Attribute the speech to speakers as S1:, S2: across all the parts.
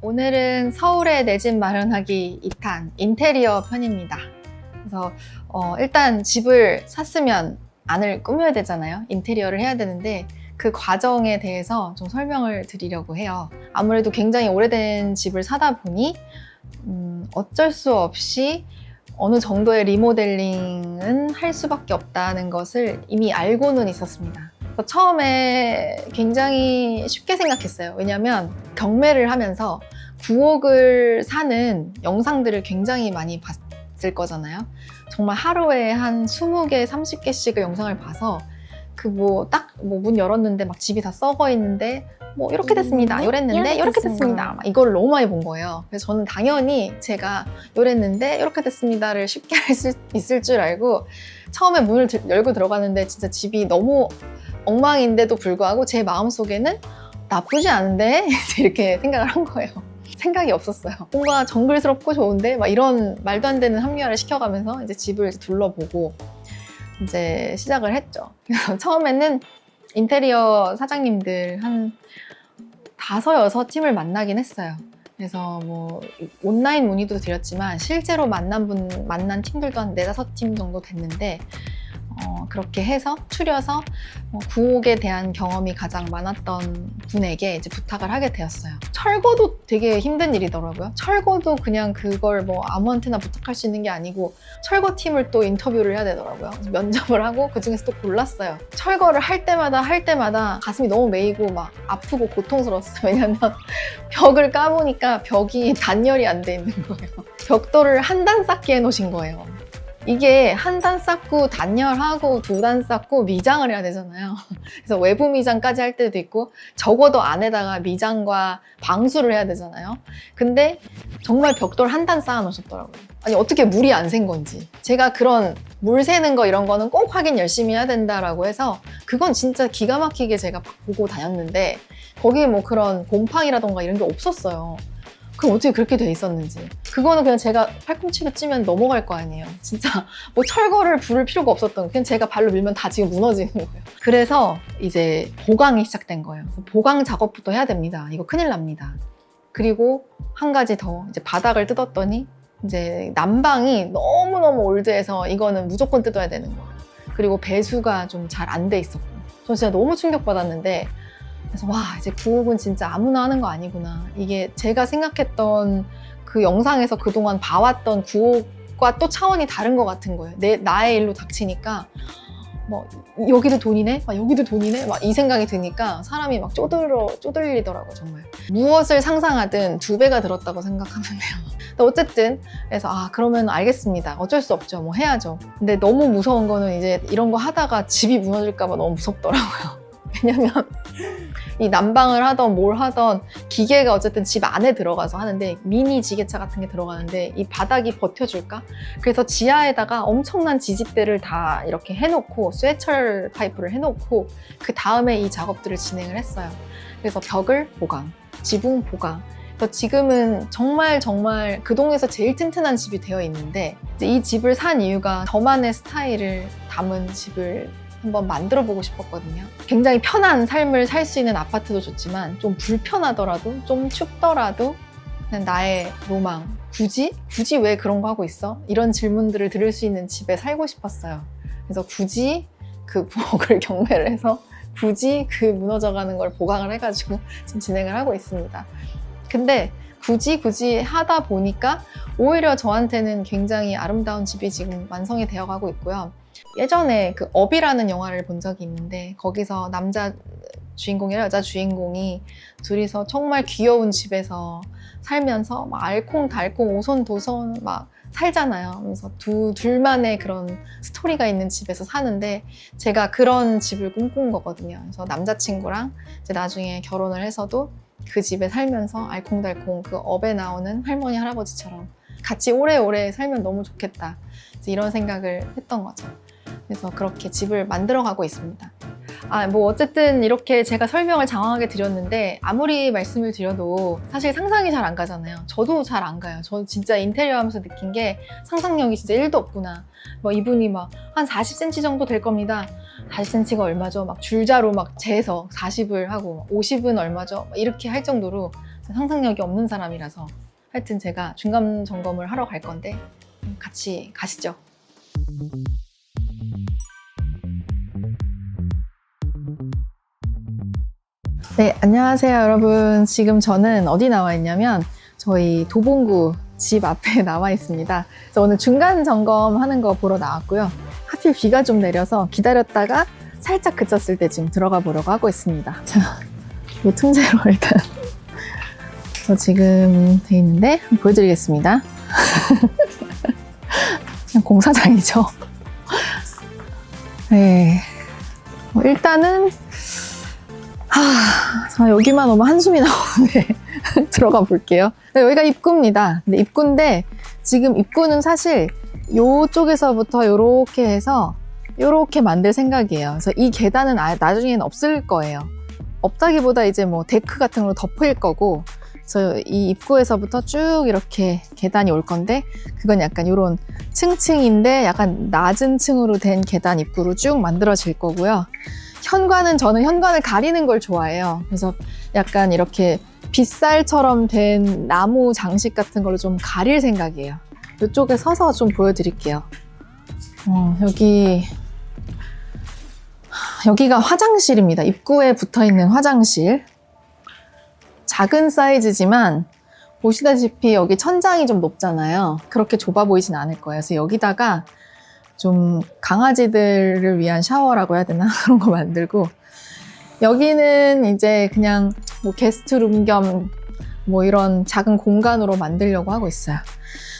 S1: 오늘은 서울에 내 집 마련하기 2탄 인테리어 편입니다. 그래서 일단 집을 샀으면 안을 꾸며야 되잖아요. 인테리어를 해야 되는데 그 과정에 대해서 좀 설명을 드리려고 해요. 아무래도 굉장히 오래된 집을 사다 보니 어쩔 수 없이 어느 정도의 리모델링은 할 수밖에 없다는 것을 이미 알고는 있었습니다. 처음에 굉장히 쉽게 생각했어요. 왜냐면 경매를 하면서 구옥을 사는 영상들을 굉장히 많이 봤을 거잖아요. 정말 하루에 한 20개, 30개씩의 영상을 봐서 문 열었는데 막 집이 다 썩어 있는데 뭐 이렇게 됐습니다. 요랬는데 이렇게 됐습니다. 막 이걸 너무 많이 본 거예요. 그래서 저는 당연히 제가 요랬는데 이렇게 됐습니다를 쉽게 할 수 있을 줄 알고 처음에 문을 열고 들어가는데 진짜 집이 너무 엉망인데도 불구하고 제 마음속에는 나쁘지 않은데 이렇게 생각을 한 거예요. 생각이 없었어요. 뭔가 정글스럽고 좋은데 막 이런 말도 안 되는 합리화를 시켜가면서 이제 집을 둘러보고 이제 시작을 했죠. 그래서 처음에는 인테리어 사장님들 한 5, 6팀을 만나긴 했어요. 그래서 뭐 온라인 문의도 드렸지만 실제로 만난 팀들도 한 4, 5팀 정도 됐는데 그렇게 해서 추려서 구옥에 대한 경험이 가장 많았던 분에게 이제 부탁을 하게 되었어요. 철거도 되게 힘든 일이더라고요. 철거도 그냥 그걸 뭐 아무한테나 부탁할 수 있는 게 아니고 철거팀을 또 인터뷰를 해야 되더라고요. 면접을 하고 그중에서 또 골랐어요. 철거를 할 때마다 가슴이 너무 메이고 막 아프고 고통스러웠어요. 왜냐면 벽을 까보니까 벽이 단열이 안 돼 있는 거예요. 벽돌을 한 단 쌓기 해놓으신 거예요. 이게 한 단 쌓고 단열하고 2단 쌓고 미장을 해야 되잖아요. 그래서 외부 미장까지 할 때도 있고 적어도 안에다가 미장과 방수를 해야 되잖아요. 근데 정말 벽돌 한 단 쌓아 놓으셨더라고요. 아니 어떻게 물이 안 샌 건지. 제가 그런 물 새는 거 이런 거는 꼭 확인 열심히 해야 된다라고 해서 그건 진짜 기가 막히게 제가 보고 다녔는데 거기에 뭐 그런 곰팡이라던가 이런 게 없었어요. 그럼 어떻게 그렇게 돼 있었는지. 그거는 그냥 제가 팔꿈치로 찌면 넘어갈 거 아니에요. 진짜 뭐 철거를 부를 필요가 없었던, 그냥 제가 발로 밀면 다 지금 무너지는 거예요. 그래서 이제 보강이 시작된 거예요. 보강 작업부터 해야 됩니다. 이거 큰일 납니다. 그리고 한 가지 더, 이제 바닥을 뜯었더니 이제 난방이 너무너무 올드해서 이거는 무조건 뜯어야 되는 거예요. 그리고 배수가 좀 잘 안 돼 있었고. 저 진짜 너무 충격받았는데 그래서 와, 이제 구옥은 진짜 아무나 하는 거 아니구나. 이게 제가 생각했던 그 영상에서 그동안 봐왔던 구옥과 또 차원이 다른 것 같은 거예요. 나의 일로 닥치니까 뭐 여기도 돈이네? 막 여기도 돈이네? 막 이 생각이 드니까 사람이 막 쪼들리더라고요, 정말. 무엇을 상상하든 2배가 들었다고 생각하면 돼요. 어쨌든 그래서 그러면 알겠습니다. 어쩔 수 없죠. 뭐 해야죠. 근데 너무 무서운 거는 이제 이런 거 하다가 집이 무너질까 봐 너무 무섭더라고요. 왜냐면 이 난방을 하던 뭘 하던 기계가 어쨌든 집 안에 들어가서 하는데 미니 지게차 같은 게 들어가는데 이 바닥이 버텨줄까? 그래서 지하에다가 엄청난 지지대를 다 이렇게 해놓고 쇠철 파이프를 해놓고 그 다음에 이 작업들을 진행을 했어요. 그래서 벽을 보강, 지붕 보강. 그래서 지금은 정말 그 동네에서 제일 튼튼한 집이 되어 있는데 이 집을 산 이유가 저만의 스타일을 담은 집을 한번 만들어 보고 싶었거든요. 굉장히 편한 삶을 살 수 있는 아파트도 좋지만 좀 불편하더라도 좀 춥더라도 그냥 나의 로망, 굳이 왜 그런 거 하고 있어? 이런 질문들을 들을 수 있는 집에 살고 싶었어요. 그래서 굳이 그 부엌을 경매를 해서 굳이 그 무너져가는 걸 보강을 해가지고 지금 진행을 하고 있습니다. 근데 굳이 하다 보니까 오히려 저한테는 굉장히 아름다운 집이 지금 완성이 되어가고 있고요. 예전에 그 업이라는 영화를 본 적이 있는데 거기서 남자 주인공이랑 여자 주인공이 둘이서 정말 귀여운 집에서 살면서 막 알콩달콩 오손도손 막 살잖아요. 그래서 둘만의 그런 스토리가 있는 집에서 사는데 제가 그런 집을 꿈꾼 거거든요. 그래서 남자친구랑 이제 나중에 결혼을 해서도 그 집에 살면서 알콩달콩 그 업에 나오는 할머니 할아버지처럼 같이 오래오래 살면 너무 좋겠다, 이런 생각을 했던 거죠. 그래서 그렇게 집을 만들어가고 있습니다. 뭐 어쨌든 이렇게 제가 설명을 장황하게 드렸는데 아무리 말씀을 드려도 사실 상상이 잘 안 가잖아요. 저도 잘 안 가요. 저 진짜 인테리어 하면서 느낀 게 상상력이 진짜 1도 없구나. 뭐 이분이 막 한 40cm 정도 될 겁니다. 40cm가 얼마죠? 막 줄자로 막 재서 40을 하고 50은 얼마죠? 이렇게 할 정도로 상상력이 없는 사람이라서. 하여튼 제가 중간 점검을 하러 갈 건데 같이 가시죠. 네, 안녕하세요 여러분. 지금 저는 어디 나와 있냐면 저희 도봉구 집 앞에 나와 있습니다. 그래서 오늘 중간 점검하는 거 보러 나왔고요. 하필 비가 좀 내려서 기다렸다가 살짝 그쳤을 때 지금 들어가 보려고 하고 있습니다. 자, 이 틈새로 일단 저 지금 돼 있는데 한번 보여드리겠습니다. 그냥 공사장이죠. 네, 일단은 자, 여기만 오면 한숨이 나오는데 들어가 볼게요. 네, 여기가 입구입니다. 근데 입구인데 지금 입구는 사실 이쪽에서부터 이렇게 해서 이렇게 만들 생각이에요. 그래서 이 계단은 나중에는 없을 거예요. 없다기보다 이제 뭐 데크 같은 걸로 덮을 거고, 그래서 이 입구에서부터 쭉 이렇게 계단이 올 건데, 그건 약간 이런 층층인데 약간 낮은 층으로 된 계단 입구로 쭉 만들어질 거고요. 현관은 저는 현관을 가리는 걸 좋아해요. 그래서 약간 이렇게 빗살처럼 된 나무 장식 같은 걸로 좀 가릴 생각이에요. 이쪽에 서서 좀 보여드릴게요. 여기가 화장실입니다. 입구에 붙어있는 화장실. 작은 사이즈지만 보시다시피 여기 천장이 좀 높잖아요. 그렇게 좁아 보이진 않을 거예요. 그래서 여기다가 좀 강아지들을 위한 샤워라고 해야 되나? 그런 거 만들고, 여기는 이제 그냥 뭐 게스트룸 겸 뭐 이런 작은 공간으로 만들려고 하고 있어요.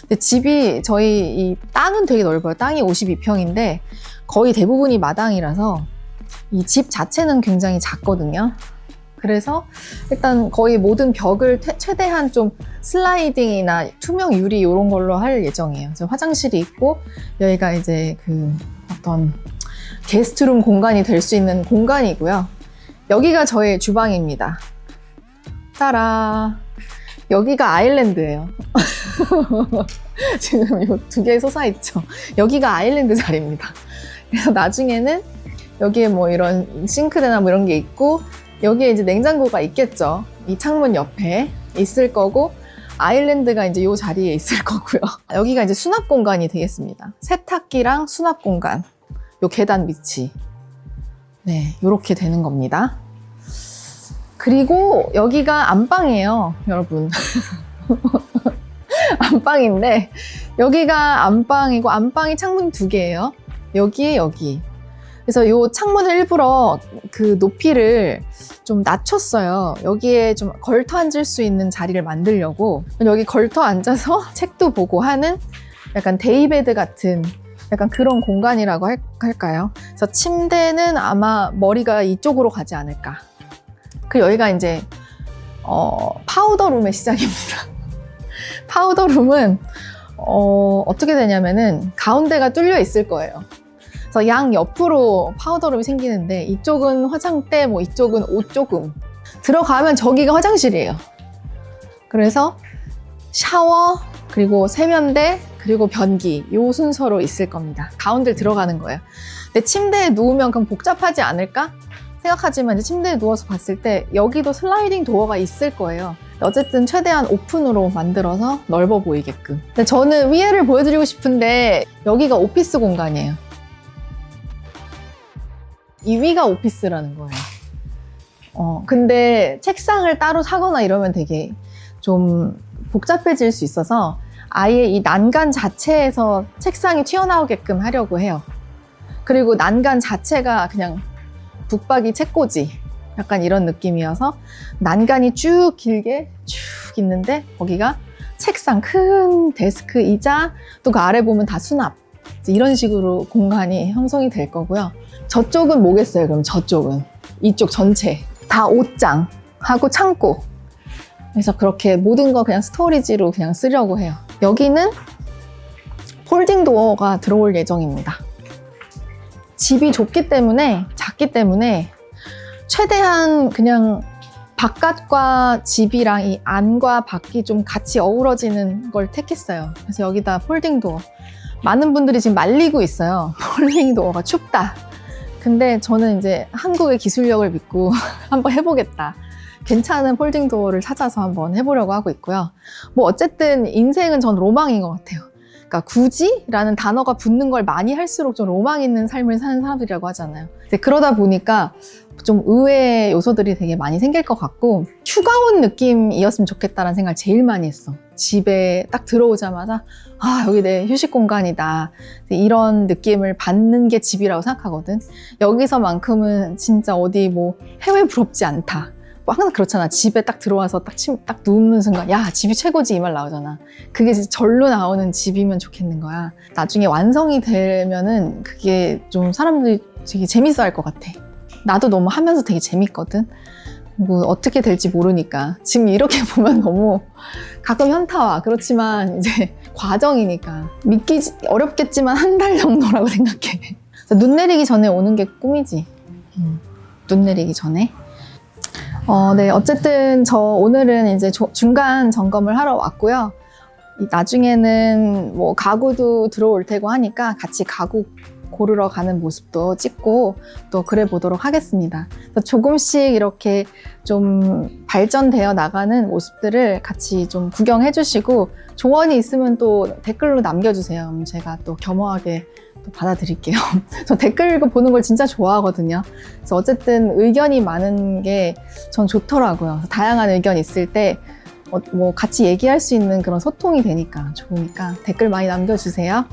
S1: 근데 집이 저희 이 땅은 되게 넓어요. 땅이 52평인데 거의 대부분이 마당이라서 이 집 자체는 굉장히 작거든요. 그래서 일단 거의 모든 벽을 최대한 좀 슬라이딩이나 투명 유리 이런 걸로 할 예정이에요. 그래서 화장실이 있고, 여기가 이제 그 어떤 게스트룸 공간이 될 수 있는 공간이고요. 여기가 저의 주방입니다. 따라, 여기가 아일랜드예요. 지금 이 두 개 솟아있죠. 여기가 아일랜드 자리입니다. 그래서 나중에는 여기에 뭐 이런 싱크대나 뭐 이런 게 있고, 여기에 이제 냉장고가 있겠죠. 이 창문 옆에 있을 거고, 아일랜드가 이제 이 자리에 있을 거고요. 여기가 이제 수납 공간이 되겠습니다. 세탁기랑 수납 공간. 요 계단 밑이. 네, 요렇게 되는 겁니다. 그리고 여기가 안방이에요, 여러분. 안방인데, 여기가 안방이고, 안방이 창문 2개예요. 여기에 여기. 그래서 이 창문을 일부러 그 높이를 좀 낮췄어요. 여기에 좀 걸터 앉을 수 있는 자리를 만들려고. 여기 걸터 앉아서 책도 보고 하는 약간 데이베드 같은 약간 그런 공간이라고 할까요? 그래서 침대는 아마 머리가 이쪽으로 가지 않을까. 그리고 여기가 이제 파우더룸의 시작입니다. 파우더룸은 어떻게 되냐면은 가운데가 뚫려 있을 거예요. 그래서 양 옆으로 파우더룸이 생기는데, 이쪽은 화장대, 뭐 이쪽은 옷 조금. 들어가면 저기가 화장실이에요. 그래서 샤워, 그리고 세면대, 그리고 변기, 요 순서로 있을 겁니다. 가운데 들어가는 거예요. 근데 침대에 누우면 그럼 복잡하지 않을까 생각하지만, 이제 침대에 누워서 봤을 때 여기도 슬라이딩 도어가 있을 거예요. 어쨌든 최대한 오픈으로 만들어서 넓어 보이게끔. 근데 저는 위에를 보여드리고 싶은데 여기가 오피스 공간이에요. 이 위가 오피스라는 거예요. 근데 책상을 따로 사거나 이러면 되게 좀 복잡해질 수 있어서 아예 이 난간 자체에서 책상이 튀어나오게끔 하려고 해요. 그리고 난간 자체가 그냥 북박이 책꽂이 약간 이런 느낌이어서 난간이 쭉 길게 쭉 있는데, 거기가 책상, 큰 데스크, 의자, 또 그 아래 보면 다 수납, 이런 식으로 공간이 형성이 될 거고요. 저쪽은 뭐겠어요? 그럼 저쪽은 이쪽 전체 다 옷장하고 창고. 그래서 그렇게 모든 거 그냥 스토리지로 그냥 쓰려고 해요. 여기는 폴딩 도어가 들어올 예정입니다. 집이 좁기 때문에, 작기 때문에 최대한 그냥 바깥과 집이랑 이 안과 밖이 좀 같이 어우러지는 걸 택했어요. 그래서 여기다 폴딩 도어. 많은 분들이 지금 말리고 있어요. 폴딩 도어가 춥다. 근데 저는 이제 한국의 기술력을 믿고 한번 해보겠다. 괜찮은 폴딩 도어를 찾아서 한번 해보려고 하고 있고요. 뭐 어쨌든 인생은 전 로망인 것 같아요. 그러니까 굳이라는 단어가 붙는 걸 많이 할수록 좀 로망 있는 삶을 사는 사람들이라고 하잖아요. 이제 그러다 보니까 좀 의외의 요소들이 되게 많이 생길 것 같고 휴가 온 느낌이었으면 좋겠다라는 생각을 제일 많이 했어. 집에 딱 들어오자마자 아 여기 내 휴식 공간이다 이런 느낌을 받는 게 집이라고 생각하거든. 여기서만큼은 진짜 어디 뭐 해외 부럽지 않다. 뭐 항상 그렇잖아. 집에 딱 들어와서 딱 누우는 순간 야 집이 최고지 이 말 나오잖아. 그게 진짜 절로 나오는 집이면 좋겠는 거야. 나중에 완성이 되면은 그게 좀 사람들이 되게 재밌어 할 것 같아. 나도 너무 하면서 되게 재밌거든. 뭐 어떻게 될지 모르니까 지금 이렇게 보면 너무 가끔 현타 와. 그렇지만 이제 과정이니까 믿기 어렵겠지만 한 달 정도라고 생각해. 눈 내리기 전에 오는 게 꿈이지. 눈 내리기 전에. 네, 어쨌든 저 오늘은 이제 중간 점검을 하러 왔고요. 나중에는 뭐 가구도 들어올 테고 하니까 같이 가구 고르러 가는 모습도 찍고 또 그래 보도록 하겠습니다. 조금씩 이렇게 좀 발전되어 나가는 모습들을 같이 좀 구경해 주시고 조언이 있으면 또 댓글로 남겨주세요. 제가 또 겸허하게 또 받아드릴게요. 저 댓글 읽어 보는 걸 진짜 좋아하거든요. 그래서 어쨌든 의견이 많은 게 전 좋더라고요. 다양한 의견 있을 때 뭐 같이 얘기할 수 있는 그런 소통이 되니까 좋으니까 댓글 많이 남겨주세요.